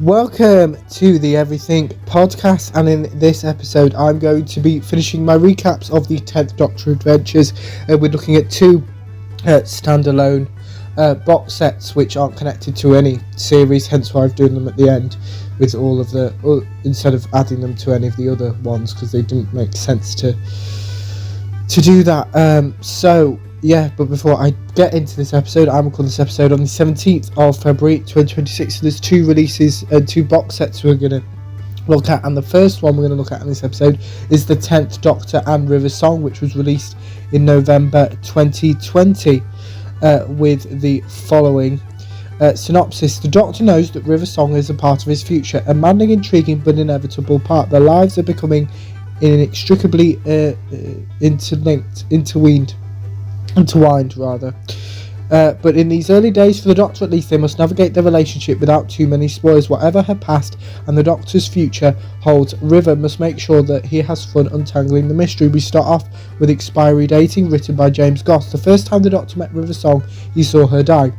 Welcome to the Everything podcast, and in this episode I'm going to be finishing my recaps of the 10th Doctor adventures. We're looking at two standalone box sets which aren't connected to any series, hence why I've done them at the end with all of the instead of adding them to any of the other ones, because they didn't make sense to do that. But before I get into this episode, I'm recording this episode on the 17th of February 2026. So there's two releases and two box sets we're going to look at, and the first one we're going to look at in this episode is the 10th Doctor and River Song, which was released in November 2020 with the following synopsis. The Doctor knows that River Song is a part of his future, a maddening, intriguing but inevitable part. Their lives are becoming inextricably entwined. But in these early days, for the Doctor at least, they must navigate their relationship without too many spoilers. Whatever her past and the Doctor's future holds, River must make sure that he has fun untangling the mystery. We start off with Expiry Dating, written by James Goss. The first time the Doctor met River Song, he saw her die.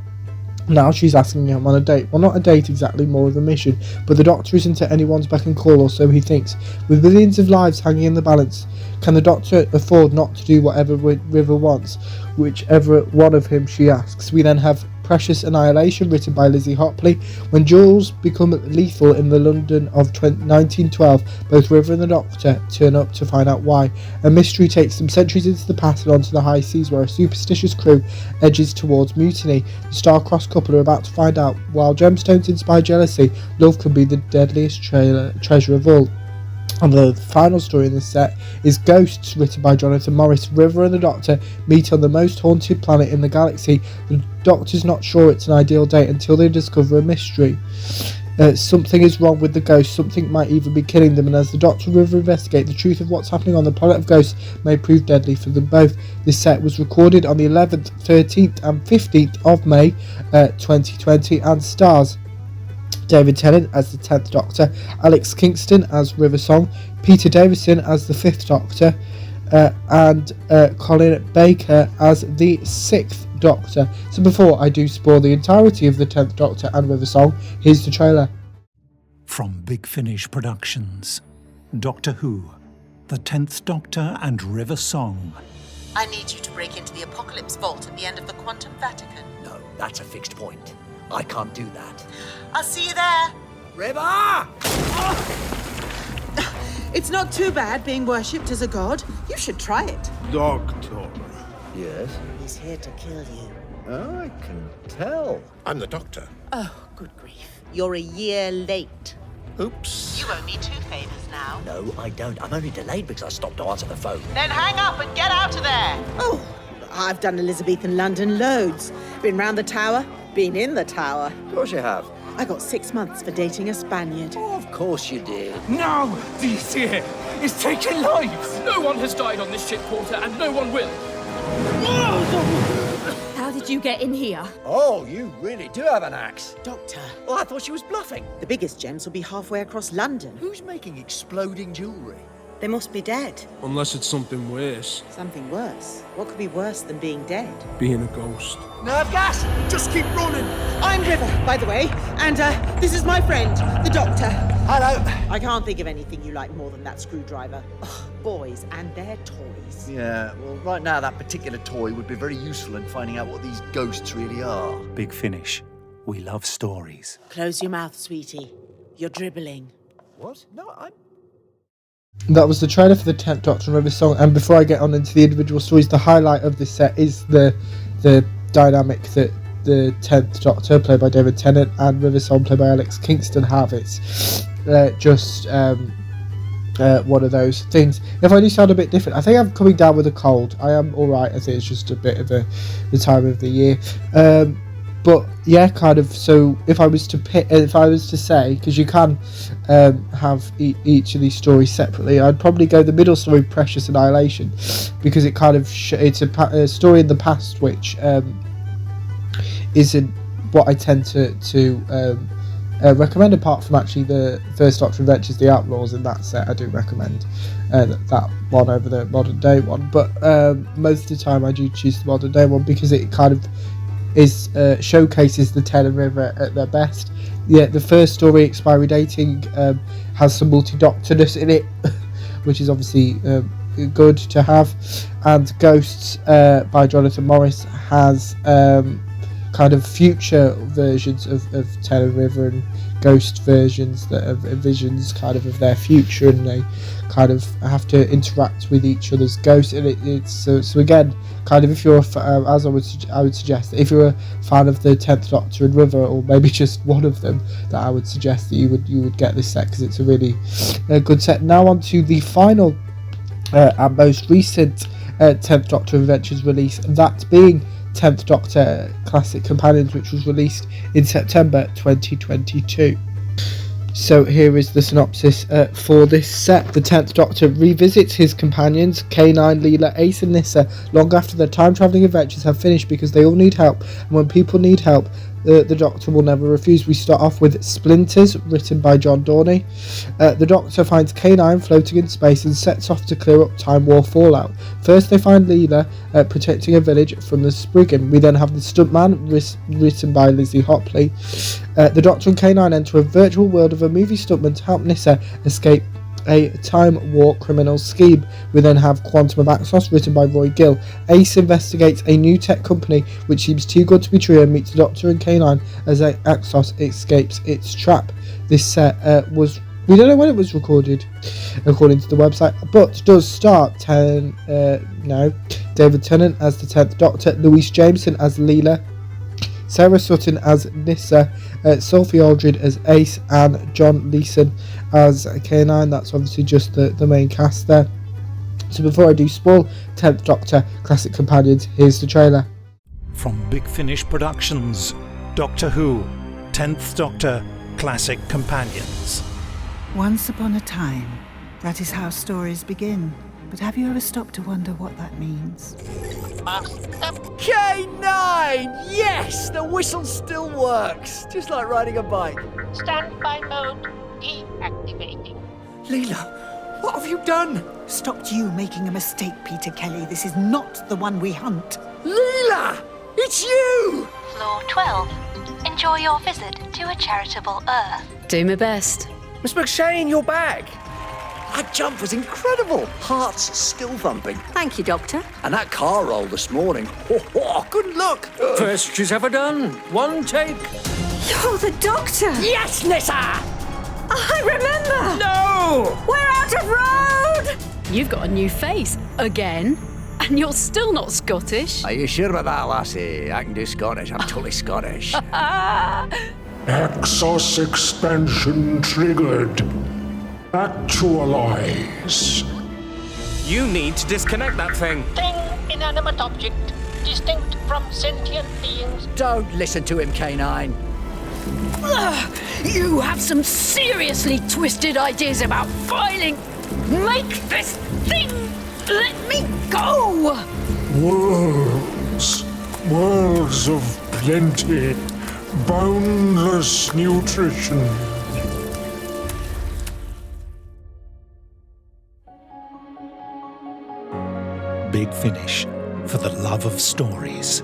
Now she's asking him on a date. Well, not a date exactly, more of a mission. But the Doctor isn't at anyone's beck and call, or so he thinks. With millions of lives hanging in the balance, can the Doctor afford not to do whatever River wants? Whichever one of him, she asks. We then have Precious Annihilation, written by Lizzie Hopley. When duels become lethal in the London of 1912, both River and the Doctor turn up to find out why. A mystery takes them centuries into the past and onto the high seas, where a superstitious crew edges towards mutiny. The star-crossed couple are about to find out. While gemstones inspire jealousy, love can be the deadliest treasure of all. And the final story in this set is Ghosts, written by Jonathan Morris. River and the Doctor meet on the most haunted planet in the galaxy. The Doctor's not sure it's an ideal date until they discover a mystery. Something is wrong with the ghosts, something might even be killing them, and as the Doctor and River investigate, the truth of what's happening on the planet of ghosts may prove deadly for them both. This set was recorded on the 11th, 13th and 15th of May 2020 and stars David Tennant as the 10th Doctor, Alex Kingston as River Song, Peter Davison as the 5th Doctor, and Colin Baker as the 6th Doctor. So before I do spoil the entirety of the 10th Doctor and River Song, here's the trailer. From Big Finish Productions, Doctor Who, the 10th Doctor and River Song. I need you to break into the Apocalypse Vault at the end of the Quantum Vatican. No, that's a fixed point. I can't do that. I'll see you there. River! It's not too bad being worshipped as a god. You should try it. Doctor. Yes? He's here to kill you. I can tell. I'm the Doctor. Oh, good grief. You're a year late. Oops. You owe me 2 favors now. No, I don't. I'm only delayed because I stopped to answer the phone. Then hang up and get out of there. Oh, I've done Elizabethan London loads. Been round the tower, been in the tower. Of course you have. I got 6 months for dating a Spaniard. Oh, of course you did. Now, do you see it? It's taking lives. No one has died on this ship, Porter, and no one will. How did you get in here? Oh, you really do have an axe. Doctor, Well, I thought she was bluffing. the biggest gems will be halfway across London. Who's making exploding jewellery? They must be dead. Unless it's something worse. Something worse. What could be worse than being dead? Being a ghost. Nerve gas! Just keep running! I'm River, by the way, and this is my friend, the Doctor. Hello! I can't think of anything you like more than that screwdriver. Ugh, boys and their toys. Yeah, well, right now that particular toy would be very useful in finding out what these ghosts really are. Big Finish. We love stories. Close your mouth, sweetie. You're dribbling. What? No, I'm... That was the trailer for the 10th Doctor and River Song, and before I get on into the individual stories, the highlight of this set is the dynamic that the 10th Doctor, played by David Tennant, and River Song, played by Alex Kingston, have. It's one of those things. If I do sound a bit different, I think I'm coming down with a cold. I am alright. I think it's just a bit of the time of the year. But yeah, kind of. So if I was to say, because you can have each of these stories separately, I'd probably go the middle story, Precious Annihilation, because it kind of it's a story in the past which isn't what I tend to recommend, apart from actually the first Doctor Adventures, The Outlaws. In that set, I do recommend that one over the modern day one. But most of the time, I do choose the modern day one because it kind of showcases the 10 and River at their best. the first story, Expiry Dating, has some multi-doctorness in it, which is obviously good to have. And Ghosts by Jonathan Morris has kind of future versions of Tale of River, and ghost versions that are visions kind of their future, and they kind of have to interact with each other's ghosts. And it's so again, kind of, if you're as I would suggest, if you're a fan of the 10th Doctor and River, or maybe just one of them, that I would suggest that you would get this set, because it's a really good set. Now on to the final and most recent 10th Doctor Adventures release, that being 10th Doctor Classic Companions, which was released in September 2022. So here is the synopsis for this set. The 10th Doctor revisits his companions, K9, Leela, Ace and Nyssa, long after their time-travelling adventures have finished, because they all need help, and when people need help, the Doctor will never refuse. We start off with Splinters, written by John Dorney. The Doctor finds K9 floating in space and sets off to clear up Time War fallout. First they find Leela protecting a village from the Spriggan. We then have The Stuntman, written by Lizzie Hopley. The Doctor and K9 enter a virtual world of a movie stuntman to help Nyssa escape a Time War criminal scheme. We then have Quantum of Axos, written by Roy Gill. Ace investigates a new tech company which seems too good to be true and meets the Doctor and K9 as Axos escapes its trap. This set we don't know when it was recorded, according to the website, but does star David Tennant as the 10th Doctor, Louise Jameson as Leela, Sarah Sutton as Nyssa, Sophie Aldred as Ace, and John Leeson as K9. That's obviously just the main cast there. So before I do spoil 10th Doctor Classic Companions, here's the trailer. From Big Finish Productions, Doctor Who, 10th Doctor Classic Companions. Once upon a time, that is how stories begin. But have you ever stopped to wonder what that means? K9! Yes! The whistle still works. Just like riding a bike. Standby mode deactivating. Leela, what have you done? Stopped you making a mistake, Peter Kelly. This is not the one we hunt. Leela! It's you! Floor 12. Enjoy your visit to a charitable Earth. Do my best. Miss McShane, you're back. That jump was incredible. Heart's still thumping. Thank you, Doctor. And that car roll this morning. Good look. First she's ever done. One take. You're the Doctor. Yes, Nyssa! I remember. No! We're out of road. You've got a new face. Again. And you're still not Scottish. Are you sure about that, lassie? I can do Scottish. I'm totally Scottish. Axos expansion triggered. Actualize. You need to disconnect that thing. Thing, inanimate object, distinct from sentient beings. Don't listen to him, K9. You have some seriously twisted ideas about filing. Make this thing let me go. Worlds of plenty, boundless nutrition. Big Finish, for the love of stories.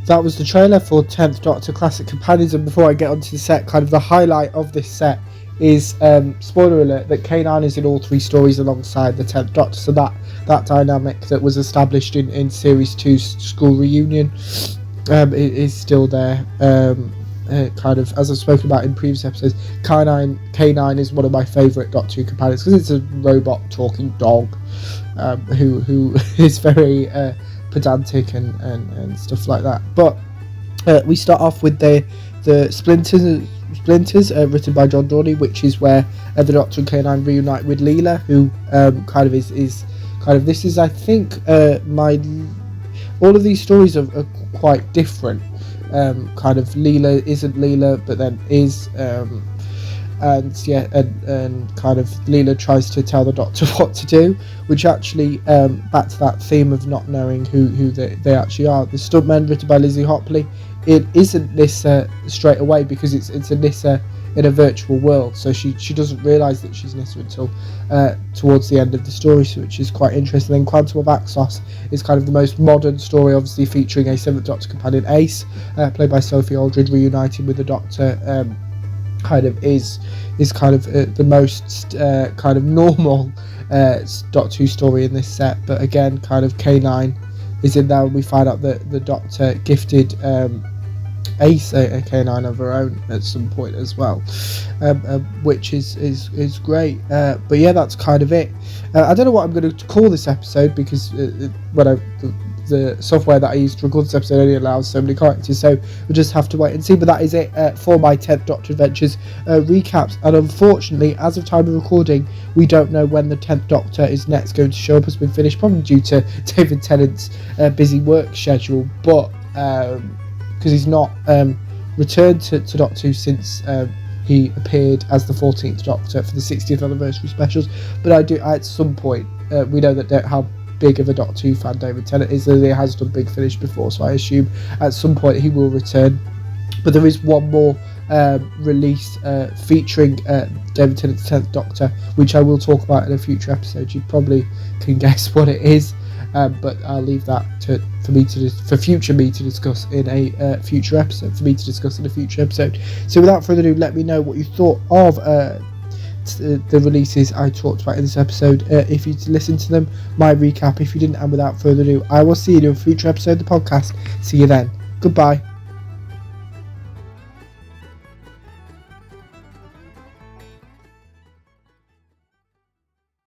That was the trailer for 10th Doctor Classic Companions, and before I get onto the set, kind of the highlight of this set is, spoiler alert, that K9 is in all three stories alongside the 10th Doctor, so that dynamic that was established in Series 2's School Reunion is still there. Kind of, as I've spoken about in previous episodes, K9 is one of my favourite Doctor Who companions, because it's a robot talking dog who is very pedantic and stuff like that. But we start off with the Splinters, written by John Dorney, which is where the Doctor and K9 reunite with Leela, who kind of is kind of, this is, I think, all of these stories are quite different. Kind of Leela isn't Leela, but then is, and kind of Leela tries to tell the Doctor what to do, which actually back to that theme of not knowing who they actually are. The Stuntmen, written by Lizzie Hopley, it isn't Nyssa straight away, because it's a Nyssa in a virtual world, so she doesn't realise that she's Nyssa until towards the end of the story, so which is quite interesting. Then Quantum of Axos is kind of the most modern story, obviously featuring a 7th Doctor companion, Ace, played by Sophie Aldred, reuniting with the Doctor. Kind of is kind of the most kind of normal Doctor Who story in this set, but again, kind of K9 is in there, and we find out that the Doctor gifted Ace a K9 of her own at some point as well, which is great. But yeah, that's kind of it. I don't know what I'm going to call this episode, because the software that I used to record this episode only allows so many characters, so we'll just have to wait and see. But that is it for my 10th Doctor Adventures recaps, and unfortunately, as of time of recording, we don't know when the 10th Doctor is next going to show up. Has been finished, probably due to David Tennant's busy work schedule, but because he's not returned to Doctor Who since he appeared as the 14th Doctor for the 60th anniversary specials. But at some point, we know that how big of a Doctor Who fan David Tennant is, that he has done Big Finish before, so I assume at some point he will return. But there is one more release featuring David Tennant's 10th Doctor, which I will talk about in a future episode. You probably can guess what it is, but I'll leave that for future me to discuss in a future episode. So without further ado, let me know what you thought of the releases I talked about in this episode. If you listened to them, my recap if you didn't, and without further ado, I will see you in a future episode of the podcast. See you then. Goodbye.